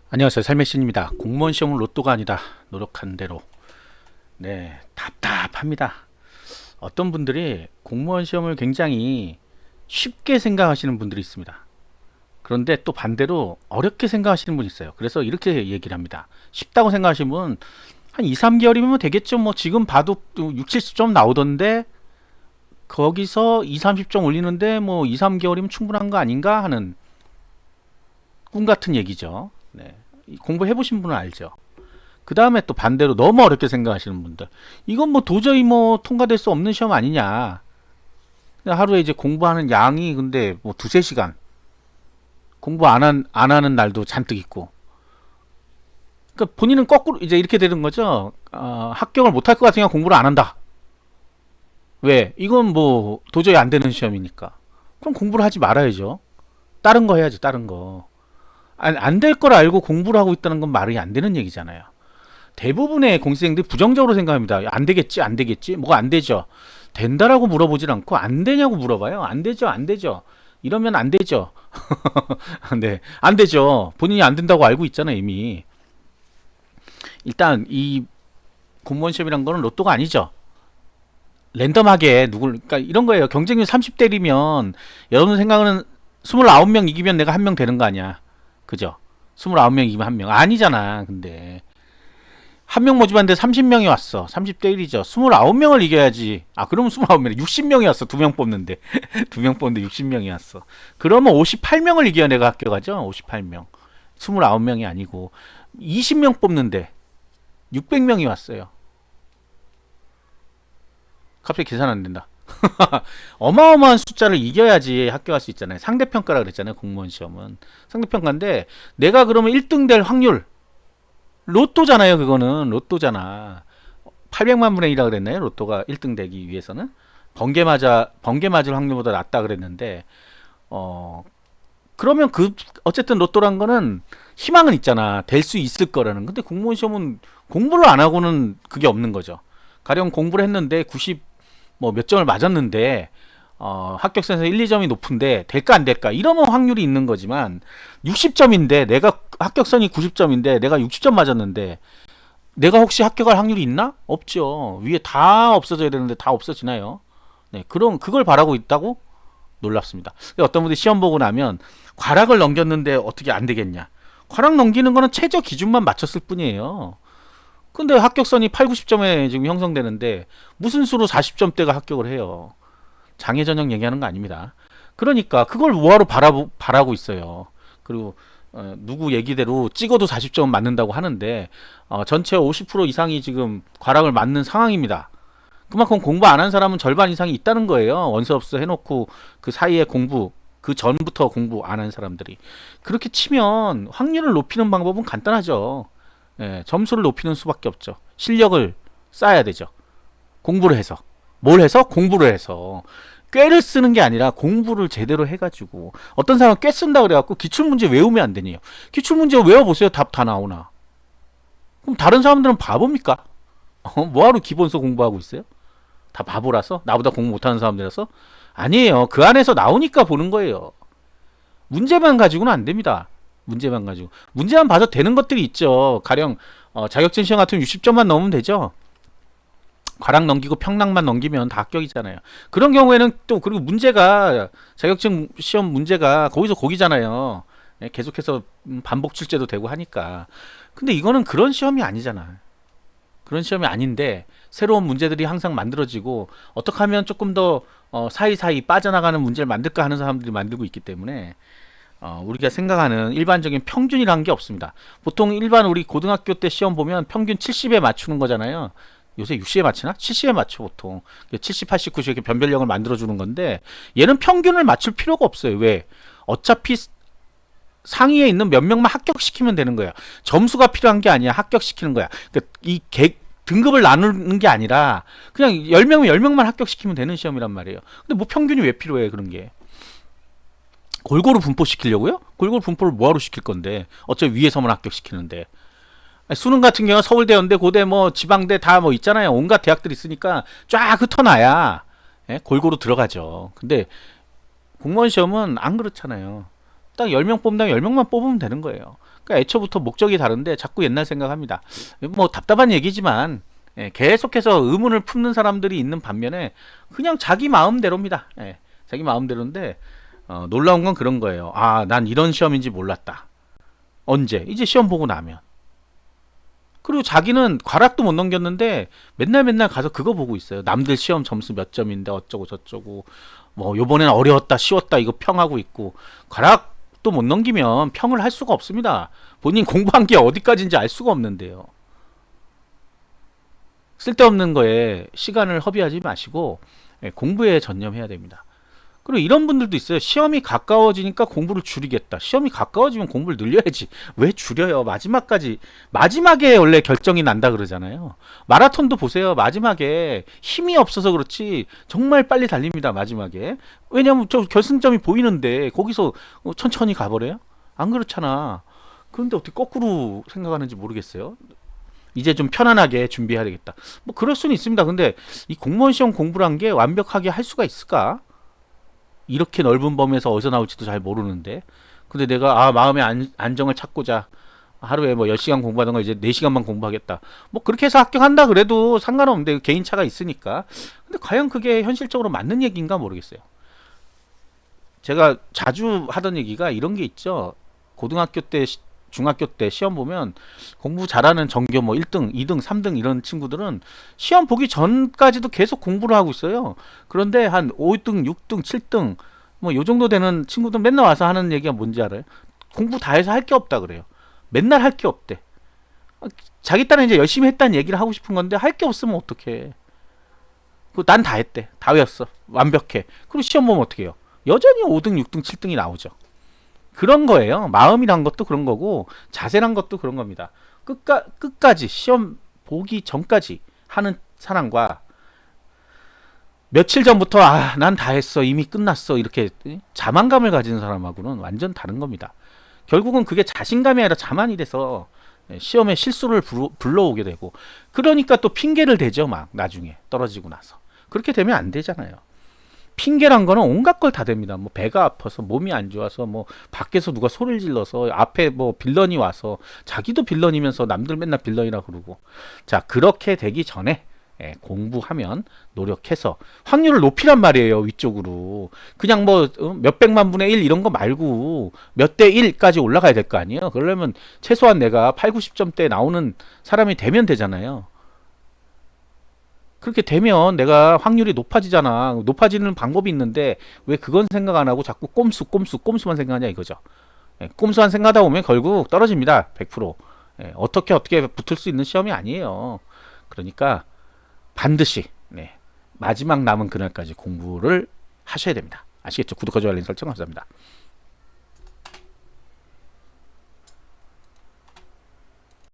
안녕하세요. 삶의 신입니다. 공무원 시험은 로또가 아니다. 노력한 대로. 네, 답답합니다. 어떤 분들이 공무원 시험을 굉장히 쉽게 생각하시는 분들이 있습니다. 그런데 또 반대로 어렵게 생각하시는 분이 있어요. 그래서 이렇게 얘기를 합니다. 쉽다고 생각하시는 분은 한 2, 3개월이면 되겠죠. 뭐 지금 봐도 6, 70점 나오던데 거기서 2, 30점 올리는데 뭐 2, 3개월이면 충분한 거 아닌가 하는 꿈 같은 얘기죠. 네. 공부해 보신 분은 알죠. 그 다음에 또 반대로 너무 어렵게 생각하시는 분들, 이건 뭐 도저히 뭐 통과될 수 없는 시험 아니냐. 하루에 이제 공부하는 양이 근데 뭐 두세 시간, 공부 안 하는 날도 잔뜩 있고. 그러니까 본인은 거꾸로 이제 이렇게 되는 거죠. 합격을 못할 것 같으니까 공부를 안 한다. 왜? 이건 뭐 도저히 안 되는 시험이니까. 그럼 공부를 하지 말아야죠. 다른 거 해야지, 다른 거. 안 될 걸 알고 공부를 하고 있다는 건 말이 안 되는 얘기잖아요. 대부분의 공시생들이 부정적으로 생각합니다. 안 되겠지, 안 되겠지, 뭐가 안 되죠. 된다라고 물어보질 않고 안 되냐고 물어봐요. 안 되죠, 안 되죠. 이러면 안 되죠. 네, 안 되죠. 본인이 안 된다고 알고 있잖아요, 이미. 일단 이 공무원 시험이란 거는 로또가 아니죠. 랜덤하게 그러니까 이런 거예요. 경쟁률 30대리면 여러분 생각은 29명 이기면 내가 한 명 되는 거 아니야. 그죠? 29명 이기면 한 명. 아니잖아, 근데. 한 명 모집하는데 30명이 왔어. 30대 1이죠. 29명을 이겨야지. 그러면 29명, 60명이 왔어. 두 명 뽑는데. 두 명 뽑는데 60명이 왔어. 그러면 58명을 이겨야 내가 합격하죠. 58명. 29명이 아니고 20명 뽑는데 600명이 왔어요. 갑자기 계산 안 된다. 어마어마한 숫자를 이겨야지 합격할 수 있잖아요. 상대평가라 그랬잖아요. 공무원 시험은. 상대평가인데 내가 그러면 1등 될 확률, 로또잖아요. 그거는 로또잖아. 800만 분의 1이라 그랬나요? 로또가 1등 되기 위해서는 번개 맞을 확률보다 낮다 그랬는데 그러면 어쨌든 로또란 거는 희망은 있잖아. 될 수 있을 거라는. 근데 공무원 시험은 공부를 안 하고는 그게 없는 거죠. 가령 공부를 했는데 90 뭐 몇 점을 맞았는데 합격선에서 1, 2점이 높은데 될까 안 될까 이러면 확률이 있는 거지만 60점인데 내가 합격선이 90점인데 내가 60점 맞았는데 내가 혹시 합격할 확률이 있나? 없죠. 위에 다 없어져야 되는데 다 없어지나요? 네, 그럼 그걸 바라고 있다고 놀랍습니다. 어떤 분들이 시험 보고 나면 과락을 넘겼는데 어떻게 안 되겠냐? 과락 넘기는 거는 최저 기준만 맞췄을 뿐이에요. 근데 합격선이 8, 90점에 지금 형성되는데 무슨 수로 40점대가 합격을 해요? 장애 전형 얘기하는 거 아닙니다. 그러니까 그걸 뭐하러 바라고 있어요. 그리고 누구 얘기대로 찍어도 40점 맞는다고 하는데 전체 50% 이상이 지금 과락을 맞는 상황입니다. 그만큼 공부 안 한 사람은 절반 이상이 있다는 거예요. 원서업소 해놓고 그 사이에 공부, 그 전부터 공부 안 한 사람들이. 그렇게 치면 확률을 높이는 방법은 간단하죠. 예, 점수를 높이는 수밖에 없죠. 실력을 쌓아야 되죠. 공부를 해서. 뭘 해서? 공부를 해서. 꾀를 쓰는 게 아니라 공부를 제대로 해가지고. 어떤 사람은 꽤 쓴다 그래갖고 기출문제 외우면 안 되네요. 기출문제 외워보세요. 답 다 나오나. 그럼 다른 사람들은 바보입니까? 뭐하러 기본서 공부하고 있어요? 다 바보라서? 나보다 공부 못하는 사람들이라서? 아니에요. 그 안에서 나오니까 보는 거예요. 문제만 가지고는 안 됩니다. 문제만 가지고. 문제만 봐도 되는 것들이 있죠. 가령 자격증 시험 같은 60점만 넘으면 되죠. 과락 넘기고 평락만 넘기면 다 합격이잖아요. 그런 경우에는 또 그리고 문제가 자격증 시험 문제가 거기서 거기잖아요. 예, 계속해서 반복 출제도 되고 하니까. 근데 이거는 그런 시험이 아니잖아. 그런 시험이 아닌데 새로운 문제들이 항상 만들어지고 어떻게 하면 조금 더 사이사이 빠져나가는 문제를 만들까 하는 사람들이 만들고 있기 때문에 우리가 생각하는 일반적인 평균이라는 게 없습니다. 보통 일반 우리 고등학교 때 시험 보면 평균 70에 맞추는 거잖아요. 요새 60에 맞추나? 70에 맞춰 보통. 70, 80, 90 이렇게 변별력을 만들어주는 건데 얘는 평균을 맞출 필요가 없어요. 왜? 어차피 상위에 있는 몇 명만 합격시키면 되는 거야. 점수가 필요한 게 아니야. 합격시키는 거야. 그러니까 등급을 나누는 게 아니라 그냥 10명이면 10명만 합격시키면 되는 시험이란 말이에요. 근데 뭐 평균이 왜 필요해 그런 게. 골고루 분포시키려고요? 골고루 분포를 뭐하러 시킬 건데 어차피 위에서만 합격시키는데. 수능 같은 경우 서울대, 연대, 고대, 뭐 지방대 다 뭐 있잖아요. 온갖 대학들 있으니까 쫙 흩어놔야 예? 골고루 들어가죠. 근데 공무원 시험은 안 그렇잖아요. 딱 10명 뽑는다면 10명만 뽑으면 되는 거예요. 그러니까 애초부터 목적이 다른데 자꾸 옛날 생각합니다. 뭐 답답한 얘기지만 계속해서 의문을 품는 사람들이 있는 반면에 그냥 자기 마음대로입니다. 자기 마음대로인데 놀라운 건 그런 거예요. 아, 난 이런 시험인지 몰랐다. 언제? 이제 시험 보고 나면. 그리고 자기는 과락도 못 넘겼는데 맨날 가서 그거 보고 있어요. 남들 시험 점수 몇 점인데 어쩌고 저쩌고 뭐 요번엔 어려웠다 쉬웠다 이거 평하고 있고 과락도 못 넘기면 평을 할 수가 없습니다. 본인 공부한 게 어디까지인지 알 수가 없는데요. 쓸데없는 거에 시간을 허비하지 마시고 공부에 전념해야 됩니다. 그리고 이런 분들도 있어요. 시험이 가까워지니까 공부를 줄이겠다. 시험이 가까워지면 공부를 늘려야지. 왜 줄여요? 마지막에 원래 결정이 난다 그러잖아요. 마라톤도 보세요. 마지막에 힘이 없어서 그렇지 정말 빨리 달립니다. 마지막에. 왜냐면 저 결승점이 보이는데 거기서 천천히 가버려요? 안 그렇잖아. 그런데 어떻게 거꾸로 생각하는지 모르겠어요. 이제 좀 편안하게 준비해야 되겠다. 뭐 그럴 수는 있습니다. 근데 이 공무원 시험 공부란 게 완벽하게 할 수가 있을까? 이렇게 넓은 범위에서 어디서 나올지도 잘 모르는데 근데 내가 마음의 안정을 찾고자 하루에 뭐 10시간 공부하던 거 이제 4시간만 공부하겠다. 뭐 그렇게 해서 합격한다 그래도 상관없는데 개인차가 있으니까. 근데 과연 그게 현실적으로 맞는 얘기인가 모르겠어요. 제가 자주 하던 얘기가 이런 게 있죠. 고등학교 때 중학교 때 시험 보면 공부 잘하는 전교 뭐 1등, 2등, 3등 이런 친구들은 시험 보기 전까지도 계속 공부를 하고 있어요. 그런데 한 5등, 6등, 7등 뭐 요 정도 되는 친구들 맨날 와서 하는 얘기가 뭔지 알아요? 공부 다 해서 할 게 없다 그래요. 맨날 할 게 없대. 자기 딴에 이제 열심히 했다는 얘기를 하고 싶은 건데 할 게 없으면 어떡해. 난 다 했대. 다 외웠어. 완벽해. 그리고 시험 보면 어떻게 해요? 여전히 5등, 6등, 7등이 나오죠. 그런 거예요. 마음이란 것도 그런 거고 자세란 것도 그런 겁니다. 끝까지 시험 보기 전까지 하는 사람과 며칠 전부터 난 다 했어 이미 끝났어 이렇게 자만감을 가지는 사람하고는 완전 다른 겁니다. 결국은 그게 자신감이 아니라 자만이 돼서 시험에 실수를 불러오게 되고 그러니까 또 핑계를 대죠. 막 나중에 떨어지고 나서 그렇게 되면 안 되잖아요. 핑계란 거는 온갖 걸 다 됩니다. 뭐 배가 아파서 몸이 안 좋아서 뭐 밖에서 누가 소리를 질러서 앞에 뭐 빌런이 와서 자기도 빌런이면서 남들 맨날 빌런이라 그러고 자 그렇게 되기 전에 공부하면 노력해서 확률을 높이란 말이에요. 위쪽으로 그냥 뭐 몇백만 분의 1 이런 거 말고 몇 대 1까지 올라가야 될 거 아니에요. 그러려면 최소한 내가 8, 90점대 나오는 사람이 되면 되잖아요. 그렇게 되면 내가 확률이 높아지잖아. 높아지는 방법이 있는데 왜 그건 생각 안 하고 자꾸 꼼수만 생각하냐 이거죠. 꼼수만 생각하다 보면 결국 떨어집니다. 100%. 어떻게 붙을 수 있는 시험이 아니에요. 그러니까 반드시 마지막 남은 그날까지 공부를 하셔야 됩니다. 아시겠죠? 구독과 좋아요 알림 설정 감사합니다.